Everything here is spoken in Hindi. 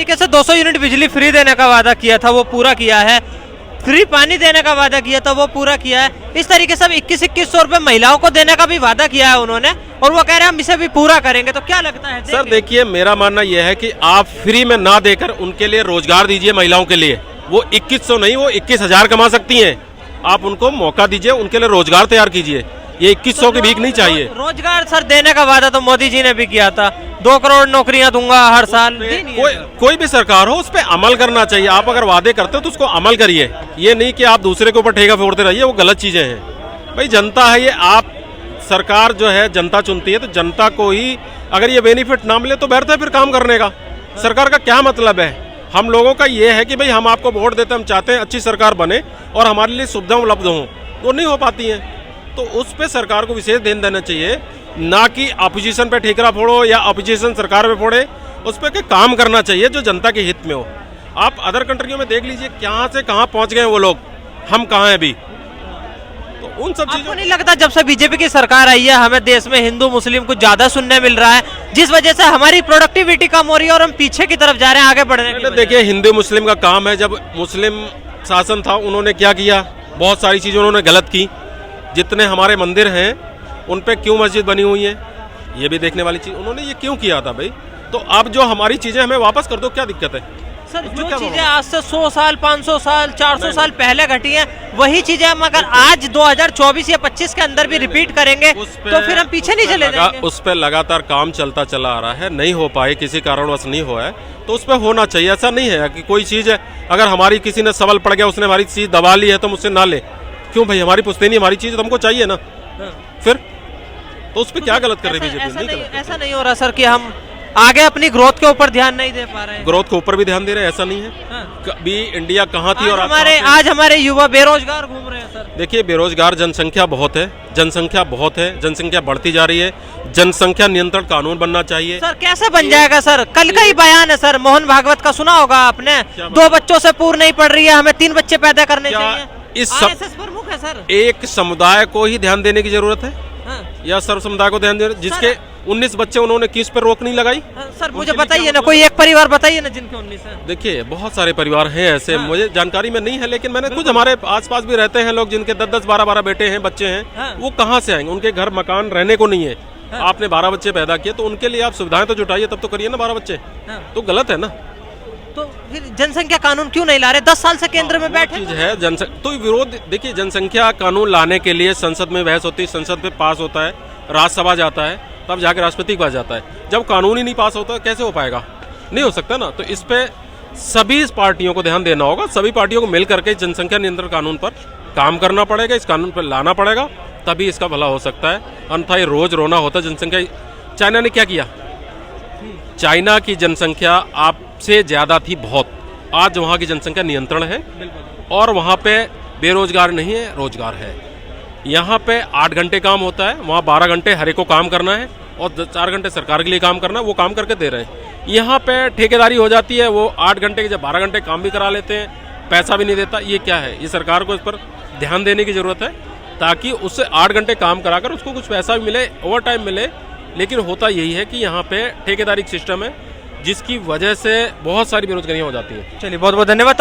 तरीके से 200 यूनिट बिजली फ्री देने का वादा किया था वो पूरा किया है, फ्री पानी देने का वादा किया था वो पूरा किया है। इस तरीके से 2100 रुपए महिलाओं को देने का भी वादा किया है उन्होंने, और वो कह रहे हैं हम इसे भी पूरा करेंगे। तो क्या लगता है? सर देखिए, मेरा मानना यह है कि आप फ्री में ना देकर उनके लिए रोजगार दीजिए। महिलाओं के लिए वो 2100 नहीं, वो 21,000 कमा सकती हैं। आप उनको मौका दीजिए, उनके लिए रोजगार तैयार कीजिए। ये 2100 की भीख नहीं चाहिए। रोजगार सर देने का वादा तो मोदी जी ने भी किया था, 2 करोड़ नौकरियां दूंगा हर साल। कोई भी सरकार हो, उस पर अमल करना चाहिए। आप अगर वादे करते हो तो उसको अमल करिए, ये नहीं कि आप दूसरे के ऊपर ठेका फोड़ते रहिए, वो गलत चीजें हैं। भाई जनता है ये, आप सरकार जो है जनता चुनती है, तो जनता को ही अगर ये बेनिफिट ना मिले तो बेहतर है फिर काम करने का। सरकार का क्या मतलब है? हम लोगों का ये है कि भाई हम आपको वोट देते, हम चाहते हैं अच्छी सरकार बने और हमारे लिए सुविधा उपलब्ध हो, तो नहीं हो पाती हैं। तो उस पे सरकार को विशेष ध्यान देना चाहिए, ना कि अपोजिशन पे ठेकरा फोड़ो या अपोजिशन सरकार पे फोड़े। उस पे के काम करना चाहिए जो जनता के हित में हो। आप अदर कंट्रियों में देख लीजिए कहाँ से कहाँ पहुँच गए वो लोग, हम कहाँ हैं अभी। तो उन सब चीजों, नहीं लगता जब से बीजेपी की सरकार आई है हमें देश में हिंदू मुस्लिम कुछ ज्यादा सुनने मिल रहा है, जिस वजह से हमारी प्रोडक्टिविटी कम हो रही है और हम पीछे की तरफ जा रहे हैं आगे बढ़ने के? देखिए, हिंदू मुस्लिम का काम है। जब मुस्लिम शासन था उन्होंने क्या किया? बहुत सारी चीजें उन्होंने गलत की। जितने हमारे मंदिर हैं उन पे क्यों मस्जिद बनी हुई है, ये भी देखने वाली चीज। उन्होंने ये क्यों किया था भाई? तो अब जो हमारी चीजें हमें वापस कर दो, क्या दिक्कत है? सर जो चीजें आज से 100 साल 500 साल 400 साल पहले घटी हैं वही चीजें हम अगर आज 2024 या 25 के अंदर भी रिपीट करेंगे तो फिर हम पीछे नहीं चले जाएंगे। उस पर लगातार काम चलता चला आ रहा है, नहीं हो पाए, किसी कारणवश नहीं हुआ है, तो उस पर होना चाहिए। ऐसा नहीं है कि कोई चीज है अगर हमारी किसी ने सवाल पड़ गया, उसने हमारी चीज दबा ली है तो मुझसे ना ले। क्यों भाई? हमारी पुश्तैनी हमारी चीज तो हमको चाहिए ना। फिर तो उस पर क्या गलत कर रही बीजेपी? ऐसा नहीं हो रहा सर कि हम आगे अपनी ग्रोथ के ऊपर ध्यान नहीं दे पा रहे हैं। ग्रोथ के ऊपर भी ध्यान दे रहे हैं, ऐसा नहीं है। कभी इंडिया कहाँ थी और आज हमारे युवा बेरोजगार घूम रहे हैं सर। देखिए, बेरोजगार जनसंख्या बहुत है, जनसंख्या बहुत है, जनसंख्या बढ़ती जा रही है। जनसंख्या नियंत्रण कानून बनना चाहिए। सर कैसे बन जाएगा सर? कल का ही बयान है सर, मोहन भागवत का सुना होगा आपने, 2 बच्चों से पूर्ण नहीं पड़ रही है, हमें 3 बच्चे पैदा करने चाहिए। आरएसएस प्रमुख है सर। एक समुदाय को ही ध्यान देने की जरूरत है या सर्व समुदाय को ध्यान देने? जिसके 19 बच्चे, उन्होंने किस पर रोक नहीं लगाई? सर मुझे बताइए ना, कोई एक परिवार बताइए ना जिनके 19 है। देखिए, बहुत सारे परिवार हैं ऐसे, मुझे जानकारी में नहीं है, लेकिन मैंने कुछ हमारे आसपास भी रहते हैं लोग जिनके 10-10 12-12 बेटे हैं, बच्चे हैं। वो कहाँ से आएंगे? उनके घर मकान रहने को नहीं है। आपने 12 बच्चे पैदा किए तो उनके लिए आप सुविधाएं तो जुटाइए, तब तो करिए ना 12 बच्चे। तो गलत है ना? तो फिर जनसंख्या कानून क्यों नहीं ला रहे? 10 साल से केंद्र में बैठे चीज है तो विरोध। देखिए, जनसंख्या कानून लाने के लिए संसद में बहस होती है, संसद में पास होता है, राज्यसभा जाता है, तब जाकर राष्ट्रपति के पास जाता है। जब कानून ही नहीं पास होता कैसे हो पाएगा? नहीं हो सकता ना। तो इस पे सभी पार्टियों को ध्यान देना होगा, सभी पार्टियों को मिल करके जनसंख्या नियंत्रण कानून पर काम करना पड़ेगा, इस कानून पर लाना पड़ेगा, तभी इसका भला हो सकता है। अन्यथा ये रोज रोना होता। जनसंख्या, चाइना ने क्या किया? चाइना की जनसंख्या आपसे ज्यादा थी बहुत, आज वहाँ की जनसंख्या नियंत्रण है और वहाँ पे बेरोजगार नहीं है, रोजगार है। यहाँ पे 8 घंटे काम होता है, वहाँ 12 घंटे हर एक को काम करना है और 4 घंटे सरकार के लिए काम करना है, वो काम करके दे रहे हैं। यहाँ पे ठेकेदारी हो जाती है, वो 8 घंटे के जब 12 घंटे काम भी करा लेते हैं, पैसा भी नहीं देता। ये क्या है? ये सरकार को इस पर ध्यान देने की जरूरत है, ताकि उससे 8 घंटे काम कराकर उसको कुछ पैसा भी मिले, ओवर टाइम मिले। लेकिन होता यही है कि यहाँ पे ठेकेदारी सिस्टम है, जिसकी वजह से बहुत सारी बेरोजगारियाँ हो जाती है। चलिए, बहुत बहुत धन्यवाद।